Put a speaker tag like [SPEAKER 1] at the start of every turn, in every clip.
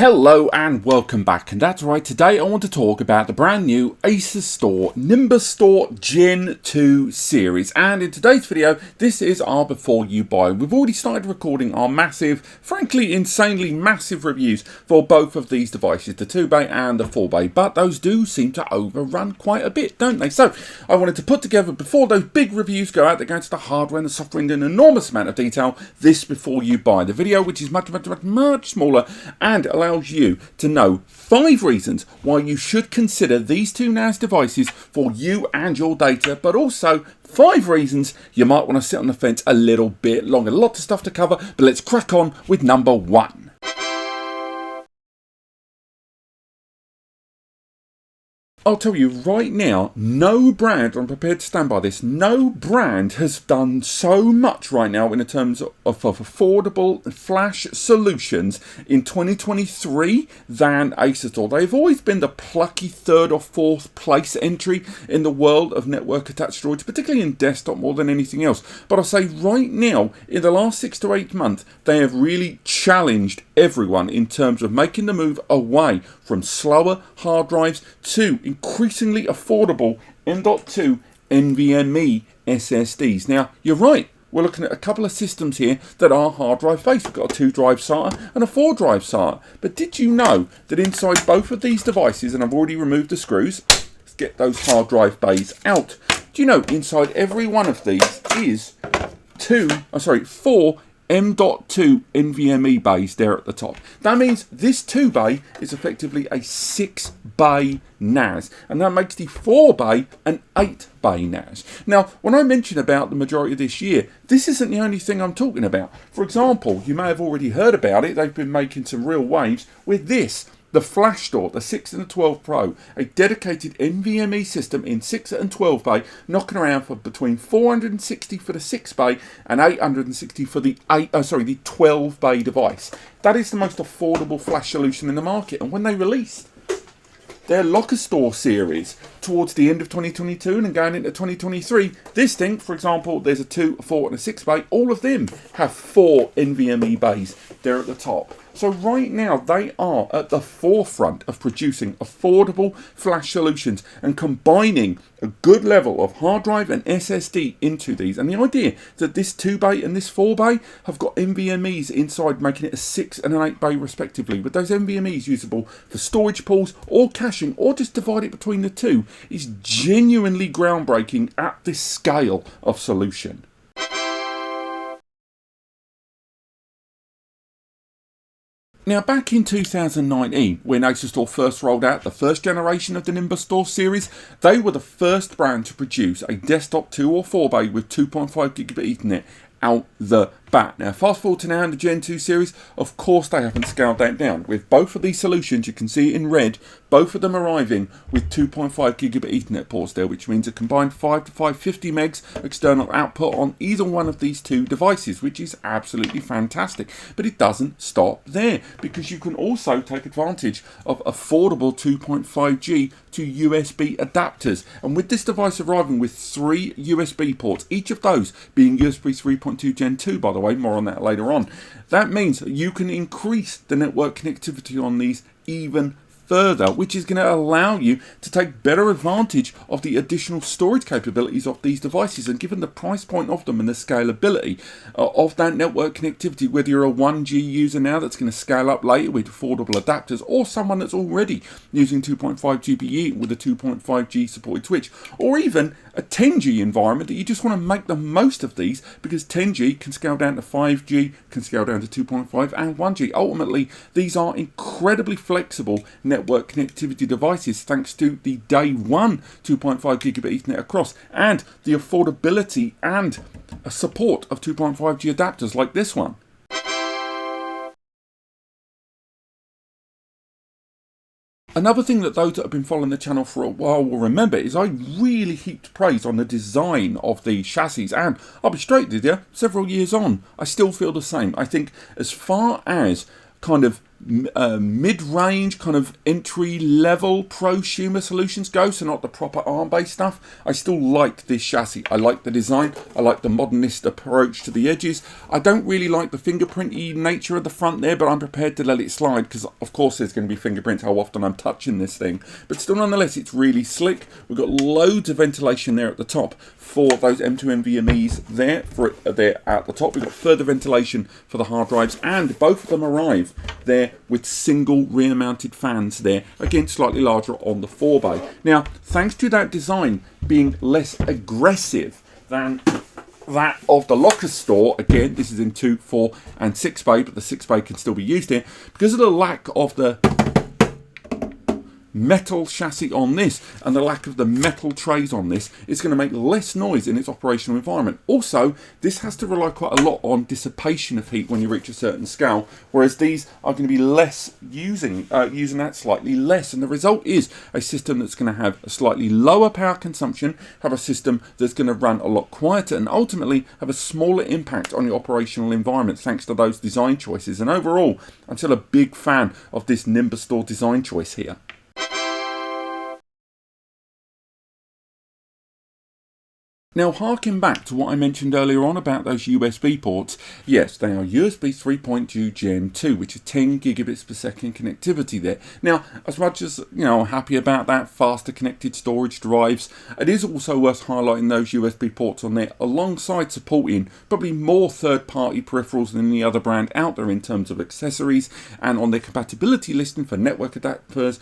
[SPEAKER 1] Hello and welcome back, and that's right, today I want to talk about the brand new Asustor Nimbustor Gen 2 series, and in today's video this is our before you buy. We've already started recording our massive, frankly insanely massive reviews for both of these devices, the 2-bay and the 4-bay, but those do seem to overrun quite a bit, don't they? So I wanted to put together, before those big reviews go out that go into the hardware and the software in an enormous amount of detail, this before you buy. The video, which is much smaller and allows you to know 5 reasons why you should consider these two NAS devices for you and your data, but also 5 reasons you might want to sit on the fence a little bit longer. Lots of stuff to cover, but let's crack on with number 1. I'll tell you right now, no brand, I'm prepared to stand by this, no brand has done so much right now in terms of affordable flash solutions in 2023 than Asustor. They've always been the plucky 3rd or 4th place entry in the world of network attached storage, particularly in desktop more than anything else. But I'll say right now, in the last 6 to 8 months, they have really challenged everyone in terms of making the move away from slower hard drives to increasingly affordable M.2 NVMe SSDs. Now, you're right, we're looking at a couple of systems here that are hard drive based. We've got a 2-drive SATA and a 4-drive SATA. But did you know that inside both of these devices, and I've already removed the screws, let's get those hard drive bays out. Do you know inside every one of these is 4 M.2 NVMe bays there at the top. That means this 2-bay is effectively a 6-bay NAS, and that makes the 4-bay an 8-bay NAS. Now, when I mention about the majority of this year, this isn't the only thing I'm talking about. For example, you may have already heard about it, they've been making some real waves with this. The Flashstor, the 6 and the 12 Pro, a dedicated NVMe system in 6 and 12 bay, knocking around for between 460 for the 6 bay and 860 for the 12 bay device. That is the most affordable flash solution in the market. And when they released their Lockastor series towards the end of 2022 and going into 2023, this thing, for example, there's a 2, a 4 and a 6 bay, all of them have 4 NVMe bays there at the top. So right now they are at the forefront of producing affordable flash solutions and combining a good level of hard drive and SSD into these. And the idea that this 2-bay and this 4-bay have got NVMe's inside, making it a 6 and an 8-bay respectively, with those NVMe's usable for storage pools or caching or just divide it between the two, is genuinely groundbreaking at this scale of solution. Now, back in 2019, when Asustor first rolled out the first generation of the Nimbustor series, they were the first brand to produce a desktop 2 or 4-bay with 2.5 gigabit Ethernet out the bat. Now, fast forward to now in the Gen 2 series, of course they haven't scaled that down. With both of these solutions, you can see it in red, both of them arriving with 2.5 gigabit Ethernet ports there, which means a combined 5 to 550 megs external output on either one of these two devices, which is absolutely fantastic. But it doesn't stop there, because you can also take advantage of affordable 2.5G to USB adapters. And with this device arriving with 3 USB ports, each of those being USB 3.2 Gen 2, by the way, more on that later on, that means that you can increase the network connectivity on these even further, which is going to allow you to take better advantage of the additional storage capabilities of these devices. And given the price point of them and the scalability of that network connectivity, whether you're a 1G user now that's going to scale up later with affordable adapters, or someone that's already using 2.5 GPE with a 2.5G supported switch, or even a 10G environment that you just want to make the most of these, because 10G can scale down to 5G, can scale down to 2.5 and 1G. Ultimately, these are incredibly flexible network connectivity devices thanks to the day one 2.5 gigabit Ethernet across and the affordability and support of 2.5G adapters like this one. Another thing that those that have been following the channel for a while will remember is I really heaped praise on the design of the chassis, and I'll be straight with you, several years on, I still feel the same. I think as far as kind of mid-range kind of entry-level prosumer solutions go, so not the proper ARM-based stuff, I still like this chassis. I like the design, I like the modernist approach to the edges. I don't really like the fingerprinty nature of the front there, but I'm prepared to let it slide because of course there's going to be fingerprints how often I'm touching this thing. But still, nonetheless, it's really slick. We've got loads of ventilation there at the top for those M2 NVMe's there, there at the top. We've got further ventilation for the hard drives, and both of them arrive there with single rear mounted fans there, again slightly larger on the 4-bay. Now, thanks to that design being less aggressive than that of the Lockastor, again this is in 2, 4 and 6-bay, but the 6-bay can still be used here because of the lack of the metal chassis on this and the lack of the metal trays on this. Is going to make less noise in its operational environment. Also, this has to rely quite a lot on dissipation of heat when you reach a certain scale, whereas these are going to be less using that slightly less, and the result is a system that's going to have a slightly lower power consumption, have a system that's going to run a lot quieter, and ultimately have a smaller impact on your operational environment thanks to those design choices. And overall, I'm still a big fan of this Nimbustor design choice here. Now, harking back to what I mentioned earlier on about those USB ports, yes, they are USB 3.2 Gen 2, which is 10 gigabits per second connectivity there. Now, as much as, I'm happy about that, faster connected storage drives, it is also worth highlighting those USB ports on there alongside supporting probably more third-party peripherals than any other brand out there in terms of accessories, and on their compatibility listing for network adapters,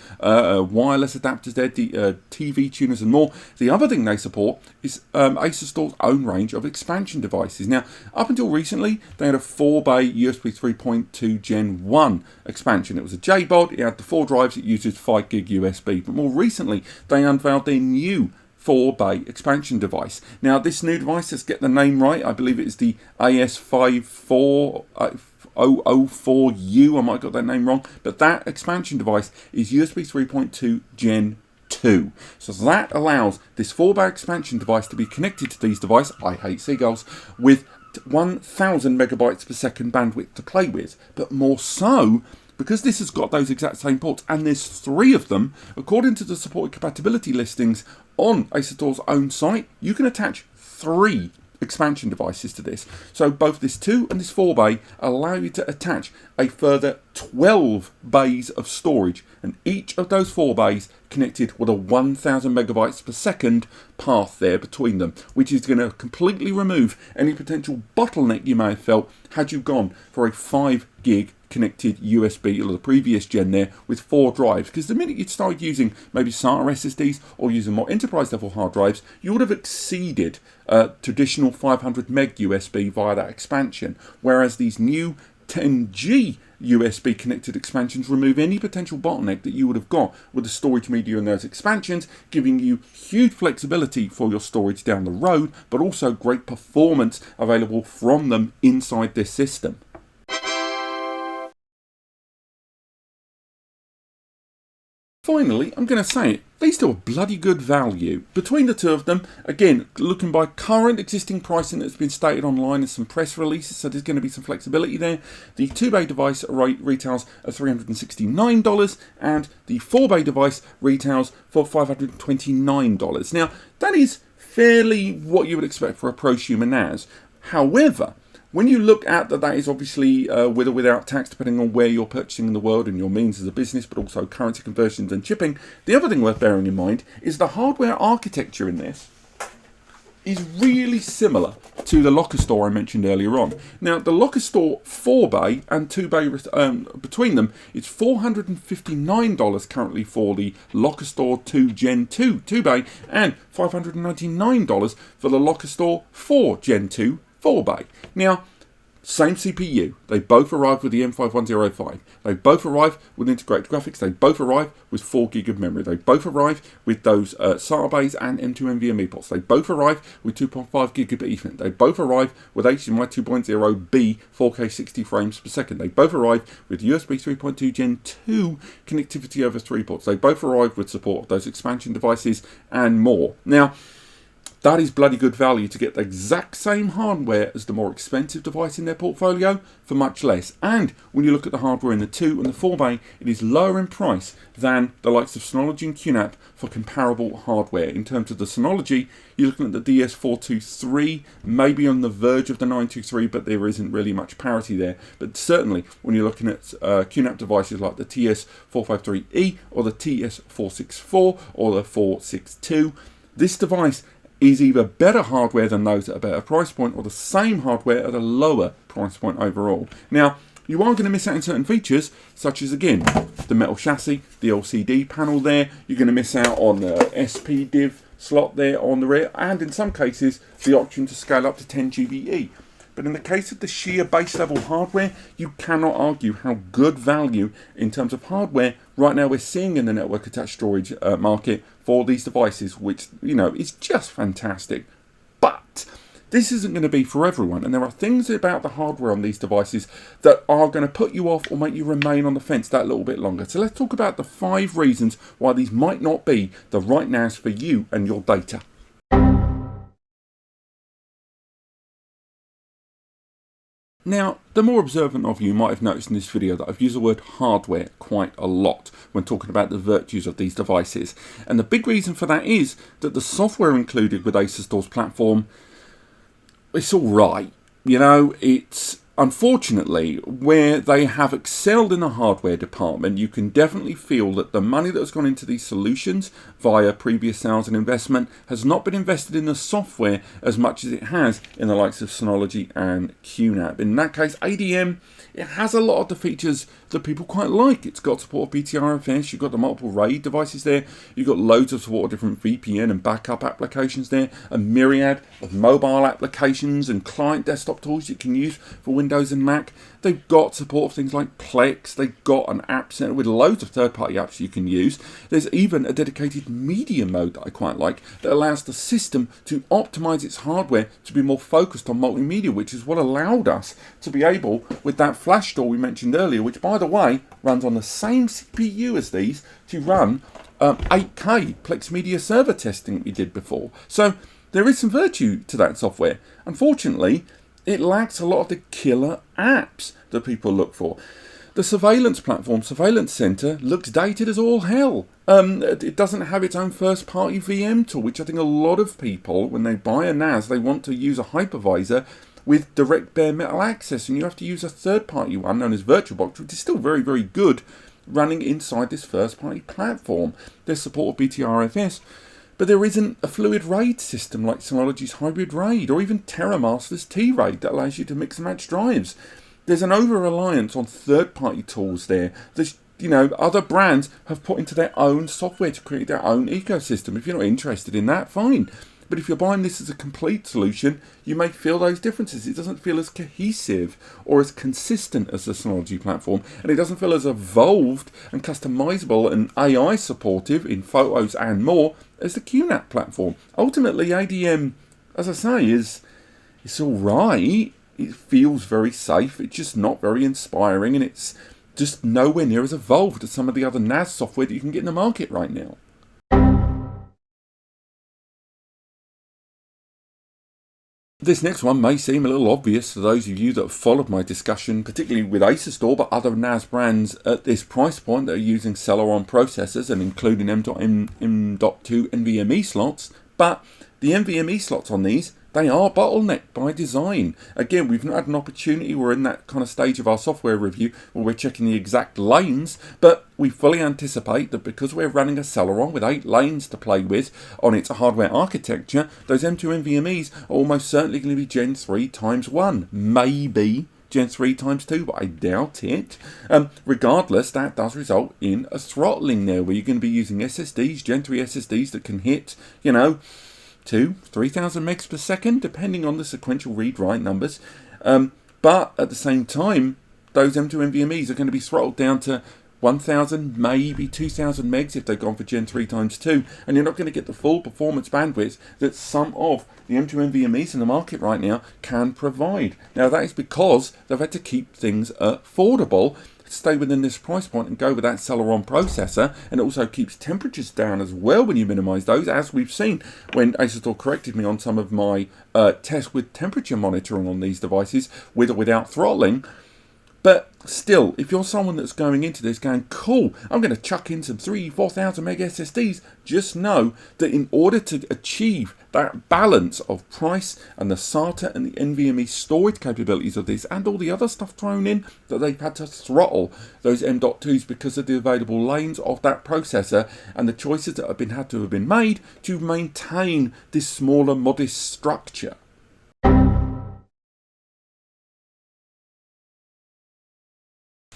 [SPEAKER 1] wireless adapters there, TV tuners and more. The other thing they support is Asustor's own range of expansion devices. Now, up until recently, they had a 4-bay USB 3.2 Gen 1 expansion. It was a JBOD, it had the 4 drives, it uses 5 gig USB, but more recently, they unveiled their new 4-bay expansion device. Now, this new device, let's get the name right, I believe it is the AS54004U, I might have got that name wrong, but that expansion device is USB 3.2 Gen 2. So that allows this 4-bay expansion device to be connected to these devices, I hate seagulls, with 1000 megabytes per second bandwidth to play with. But more so, because this has got those exact same ports, and there's 3 of them, according to the supported compatibility listings on Asustor's own site, you can attach 3 expansion devices to this. So both this 2 and this 4-bay allow you to attach a further 12 bays of storage, and each of those 4 bays connected with a 1000 megabytes per second path there between them, which is going to completely remove any potential bottleneck you may have felt had you gone for a 5 gig connected USB or the previous gen there with 4 drives, because the minute you started using maybe SATA SSDs or using more enterprise level hard drives, you would have exceeded traditional 500 meg USB via that expansion, whereas these new 10G USB connected expansions remove any potential bottleneck that you would have got with the storage media in those expansions, giving you huge flexibility for your storage down the road, but also great performance available from them inside this system. Finally, I'm going to say it, these two are bloody good value. Between the 2 of them, again, looking by current existing pricing that's been stated online and some press releases, so there's going to be some flexibility there. The 2-bay device retails at $369, and the 4-bay device retails for $529. Now, that is fairly what you would expect for a prosumer NAS. However, when you look at that is obviously with or without tax, depending on where you're purchasing in the world and your means as a business, but also currency conversions and shipping. The other thing worth bearing in mind is the hardware architecture in this is really similar to the Lockastor I mentioned earlier on. Now, the Lockastor 4-bay and 2-bay, between them, it's $459 currently for the Lockastor 2 Gen 2 2-bay, and $599 for the Lockastor 4 Gen 2 4-bay. Now, same CPU. They both arrive with the M5105. They both arrive with integrated graphics. They both arrive with 4 gig of memory. They both arrive with those SATA bays and M2 NVMe ports. They both arrive with 2.5 gigabit Ethernet. They both arrive with HDMI 2.0B 4K 60 frames per second. They both arrive with USB 3.2 Gen 2 connectivity over 3 ports. They both arrive with support of those expansion devices and more. Now, that is bloody good value to get the exact same hardware as the more expensive device in their portfolio for much less. And when you look at the hardware in the 2 and the 4 bay, it is lower in price than the likes of Synology and QNAP for comparable hardware. In terms of the Synology, you're looking at the DS423, maybe on the verge of the 923, but there isn't really much parity there. But certainly, when you're looking at QNAP devices like the TS453E or the TS464 or the 462, this device is either better hardware than those at a better price point or the same hardware at a lower price point overall. Now, you are going to miss out on certain features, such as, again, the metal chassis, the LCD panel there. You're going to miss out on the SPDIF slot there on the rear, and in some cases, the option to scale up to 10 GBE. But in the case of the sheer base level hardware, you cannot argue how good value in terms of hardware right now we're seeing in the network attached storage market for these devices, which, you know, is just fantastic. But this isn't going to be for everyone, and there are things about the hardware on these devices that are going to put you off or make you remain on the fence that little bit longer. So let's talk about the 5 reasons why these might not be the right NAS for you and your data. Now, the more observant of you might have noticed in this video that I've used the word hardware quite a lot when talking about the virtues of these devices. And the big reason for that is that the software included with Asustor's platform, it's all right. You know, it's unfortunately where they have excelled in the hardware department. You can definitely feel that the money that has gone into these solutions via previous sales and investment has not been invested in the software as much as it has in the likes of Synology and QNAP. In that case, ADM, it has a lot of the features that people quite like. It's got support of BTRFS, you've got the multiple RAID devices there, you've got loads of support of different VPN and backup applications there, a myriad of mobile applications and client desktop tools you can use for Windows and Mac. They've got support for things like Plex, they've got an app center with loads of third-party apps you can use. There's even a dedicated media mode that I quite like that allows the system to optimize its hardware to be more focused on multimedia, which is what allowed us to be able, with that Flashstor we mentioned earlier, which by the way runs on the same CPU as these, to run 8K Plex Media Server testing that we did before. So there is some virtue to that software. Unfortunately, it lacks a lot of the killer apps that people look for. The surveillance platform, Surveillance Center, looks dated as all hell. It doesn't have its own first-party VM tool, which I think a lot of people, when they buy a NAS, they want to use a hypervisor with direct bare metal access, and you have to use a third-party one known as VirtualBox, which is still very, very good, running inside this first-party platform. There's support of BTRFS, but there isn't a fluid RAID system like Synology's Hybrid RAID, or even TerraMaster's T-RAID that allows you to mix and match drives. There's an over-reliance on third-party tools there that, you know, other brands have put into their own software to create their own ecosystem. If you're not interested in that, fine. But if you're buying this as a complete solution, you may feel those differences. It doesn't feel as cohesive or as consistent as the Synology platform, and it doesn't feel as evolved and customizable and AI supportive in photos and more as the QNAP platform. Ultimately, ADM, as I say, it's all right. It feels very safe. It's just not very inspiring, and it's just nowhere near as evolved as some of the other NAS software that you can get in the market right now. This next one may seem a little obvious to those of you that have followed my discussion, particularly with Asustor, but other NAS brands at this price point that are using Celeron processors and including M.2 NVMe slots. But the NVMe slots on these, they are bottlenecked by design. Again, we've not had an opportunity, we're in that kind of stage of our software review where we're checking the exact lanes, but we fully anticipate that because we're running a Celeron with 8 lanes to play with on its hardware architecture, those M.2 NVMe's are almost certainly going to be Gen 3 times 1, maybe Gen 3 times 2, but I doubt it. Regardless, that does result in a throttling there, where you're going to be using SSDs, Gen 3 SSDs that can hit, you know, 3,000 megs per second, depending on the sequential read-write numbers. But at the same time, those M.2 NVMe's are going to be throttled down to 1,000, maybe 2,000 megs if they've gone for Gen 3 times 2, and you're not going to get the full performance bandwidth that some of the M.2 NVMe's in the market right now can provide. Now, that is because they've had to keep things affordable stay within this price point and go with that Celeron processor, and it also keeps temperatures down as well when you minimize those, as we've seen when Asustor corrected me on some of my tests with temperature monitoring on these devices, with or without throttling. But still, if you're someone that's going into this going, cool, I'm going to chuck in some 3,000-4,000 meg SSDs, just know that in order to achieve that balance of price and the SATA and the NVMe storage capabilities of this, and all the other stuff thrown in, that they've had to throttle those M.2s because of the available lanes of that processor and the choices that had to have been made to maintain this smaller, modest structure.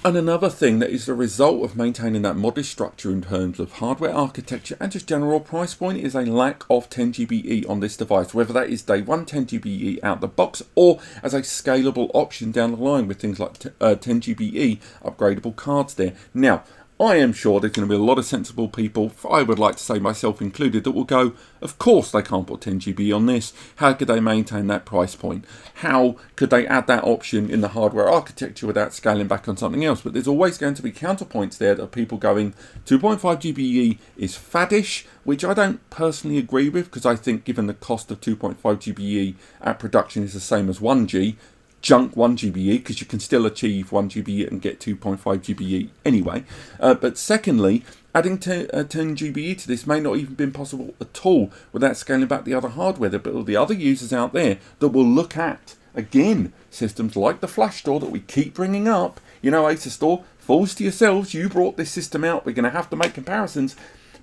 [SPEAKER 1] And another thing that is the result of maintaining that modest structure in terms of hardware architecture and just general price point is a lack of 10GBE on this device, whether that is day one 10GBE out the box or as a scalable option down the line with things like 10GBE upgradable cards there. Now, I am sure there's going to be a lot of sensible people, I would like to say myself included, that will go, of course they can't put 10GB on this. How could they maintain that price point? How could they add that option in the hardware architecture without scaling back on something else? But there's always going to be counterpoints there that people going, 2.5GBE is faddish, which I don't personally agree with, because I think given the cost of 2.5GBE at production is the same as 1G, junk 1GBE, because you can still achieve 1GBE and get 2.5GBE anyway. But secondly, adding 10GBE to this may not even been possible at all without scaling back the other hardware. There are the other users out there that will look at, again, systems like the Flashstor that we keep bringing up. You know, Asustor, fools to yourselves, you brought this system out, we're going to have to make comparisons.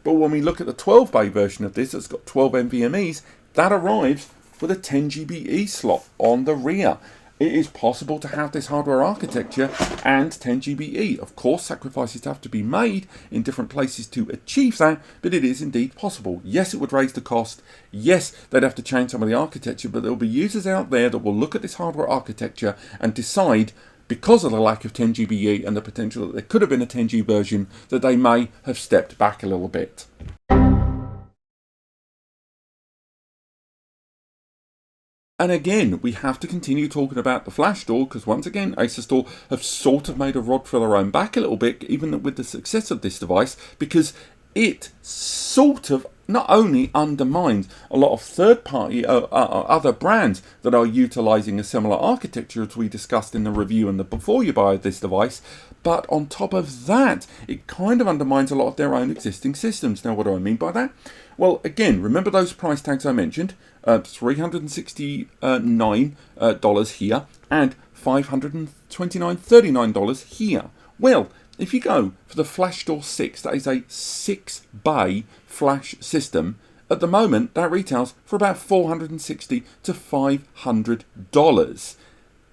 [SPEAKER 1] But when we look at the 12-bay version of this that's got 12 NVMe's, that arrives with a 10GBE slot on the rear. It is possible to have this hardware architecture and 10GBE. Of course, sacrifices have to be made in different places to achieve that, but it is indeed possible. Yes, it would raise the cost. Yes, they'd have to change some of the architecture, but there will be users out there that will look at this hardware architecture and decide, because of the lack of 10GBE and the potential that there could have been a 10G version, that they may have stepped back a little bit. And again, we have to continue talking about the Flashstor, because once again, Asustor have sort of made a rod for their own back a little bit, even with the success of this device, because it sort of not only undermines a lot of third-party other brands that are utilizing a similar architecture as we discussed in the review and the before you buy this device, but on top of that, it kind of undermines a lot of their own existing systems. Now, what do I mean by that? Well, again, remember those price tags I mentioned? $369 here and $529.39 here. Well, if you go for the Flashstor 6, that is a 6-bay flash system, at the moment that retails for about $460 to $500.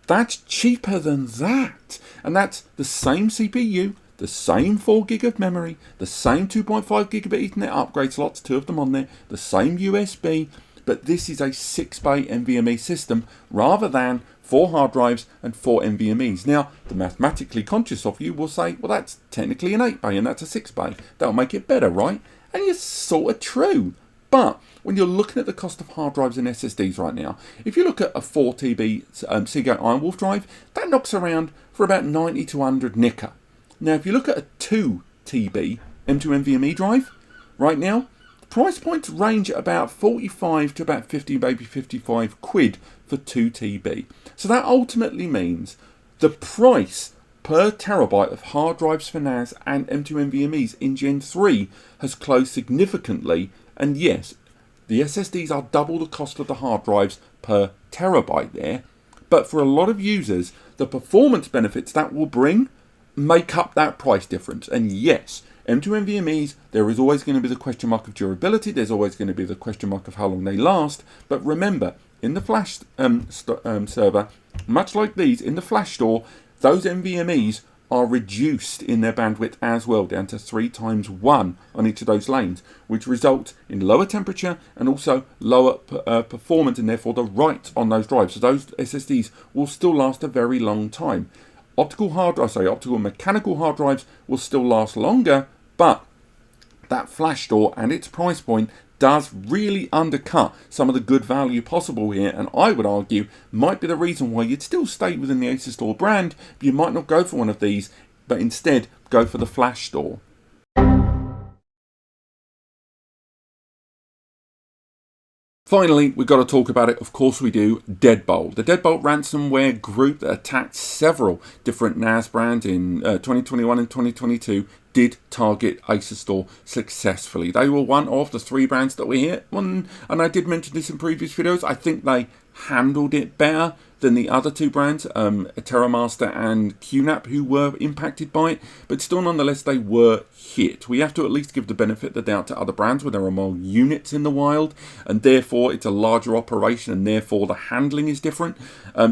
[SPEAKER 1] That's cheaper than that, and that's the same CPU, the same 4 gig of memory, the same 2.5 gigabit Ethernet upgrade slots, 2 of them on there, the same USB, but this is a 6-bay NVMe system rather than 4 hard drives and 4 NVMe's. Now, the mathematically conscious of you will say, well, that's technically an 8-bay and that's a 6-bay. That'll make it better, right? And it's sort of true. But when you're looking at the cost of hard drives and SSDs right now, if you look at a 4TB Seagate Ironwolf drive, that knocks around for about 90 to 100 nicker. Now, if you look at a 2TB M2 NVMe drive, right now, price points range at about 45 to about 50, maybe 55 quid for 2TB. So that ultimately means the price per terabyte of hard drives for NAS and M2 NVMe's in Gen 3 has closed significantly. And yes, the SSDs are double the cost of the hard drives per terabyte there. But for a lot of users, the performance benefits that will bring make up that price difference. And yes, M2 NVMe's, there is always going to be the question mark of durability, there's always going to be the question mark of how long they last, but remember, in the Flash server, much like these, in the Flashstor, those NVMe's are reduced in their bandwidth as well, down to 3 times 1 on each of those lanes, which results in lower temperature and also lower performance, and therefore the write on those drives. So those SSDs will still last a very long time. Optical mechanical hard drives will still last longer, but that Flashstor and its price point does really undercut some of the good value possible here, and I would argue might be the reason why you'd still stay within the Asustor brand, but you might not go for one of these but instead go for the Flashstor. Finally, we've got to talk about it, of course we do, Deadbolt. The Deadbolt Ransomware group that attacked several different NAS brands in 2021 and 2022 did target Asustor successfully. They were one of the 3 brands that were hit, and I did mention this in previous videos. I think they handled it better than the other 2 brands, TerraMaster and QNAP, who were impacted by it, but still nonetheless they were hit. We have to at least give the benefit of the doubt to other brands where there are more units in the wild, and therefore it's a larger operation, and therefore the handling is different.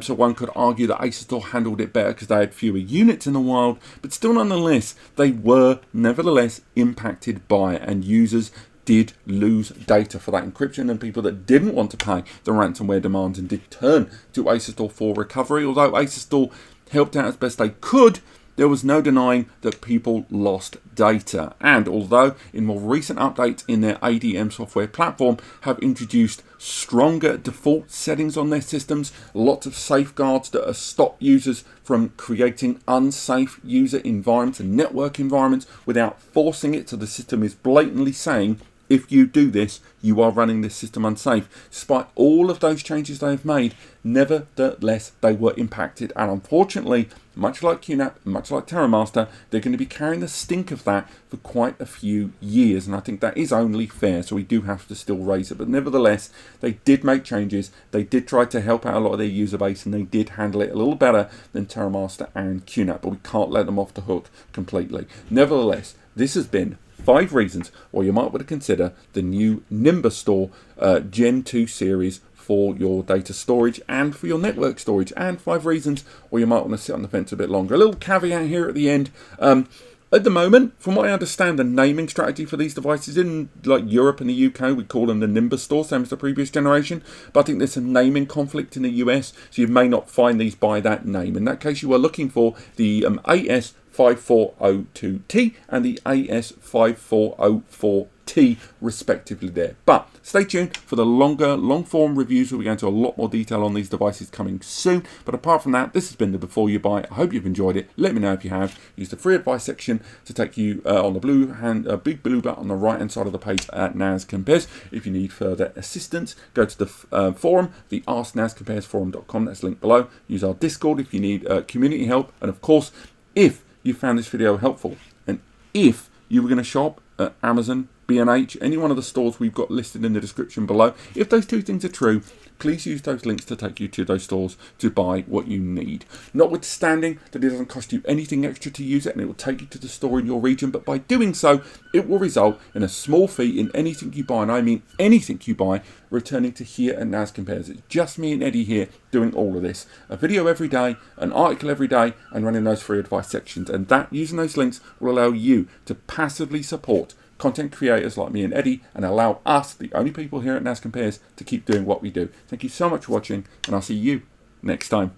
[SPEAKER 1] So one could argue that Asustor handled it better because they had fewer units in the wild, but still nonetheless they were nevertheless impacted by it, and users did lose data for that encryption, and people that didn't want to pay the ransomware demands and did turn to Asustor for recovery. Although Asustor helped out as best they could, there was no denying that people lost data. And although in more recent updates in their ADM software platform have introduced stronger default settings on their systems, lots of safeguards that stop users from creating unsafe user environments and network environments without forcing it, so the system is blatantly saying, if you do this, you are running this system unsafe. Despite all of those changes they have made, nevertheless, they were impacted. And unfortunately, much like QNAP, much like TerraMaster, they're going to be carrying the stink of that for quite a few years. And I think that is only fair, so we do have to still raise it. But nevertheless, they did make changes. They did try to help out a lot of their user base, and they did handle it a little better than TerraMaster and QNAP. But we can't let them off the hook completely. Nevertheless, this has been 5 reasons why you might want to consider the new Nimbustor Gen 2 series for your data storage and for your network storage, and 5 reasons why you might want to sit on the fence a bit longer. A little caveat here at the end. At the moment, from what I understand, the naming strategy for these devices in like Europe and the UK, we call them the Nimbustor, same as the previous generation. But I think there's a naming conflict in the US, so you may not find these by that name. In that case, you are looking for the AS5402T and the AS5404T respectively there. But stay tuned for the longer long-form reviews where we go into a lot more detail on these devices coming soon. But apart from that, this has been the Before You Buy. I hope you've enjoyed it. Let me know if you have. Use the free advice section to take you on the big blue button on the right hand side of the page at NAScompares. If you need further assistance, go to the forum, the AskNAScomparesforum.com. That's linked below. Use our Discord if you need community help. And of course, if you found this video helpful, and if you were going to shop at Amazon, B&H, any one of the stores we've got listed in the description below, if those 2 things are true, please use those links to take you to those stores to buy what you need. Notwithstanding that it doesn't cost you anything extra to use it, and it will take you to the store in your region, but by doing so, it will result in a small fee in anything you buy, and I mean anything you buy, returning to here at NAScompares. It's just me and Eddie here doing all of this. A video every day, an article every day, and running those free advice sections. And that, using those links, will allow you to passively support content creators like me and Eddie, and allow us, the only people here at NAScompares, to keep doing what we do. Thank you so much for watching, and I'll see you next time.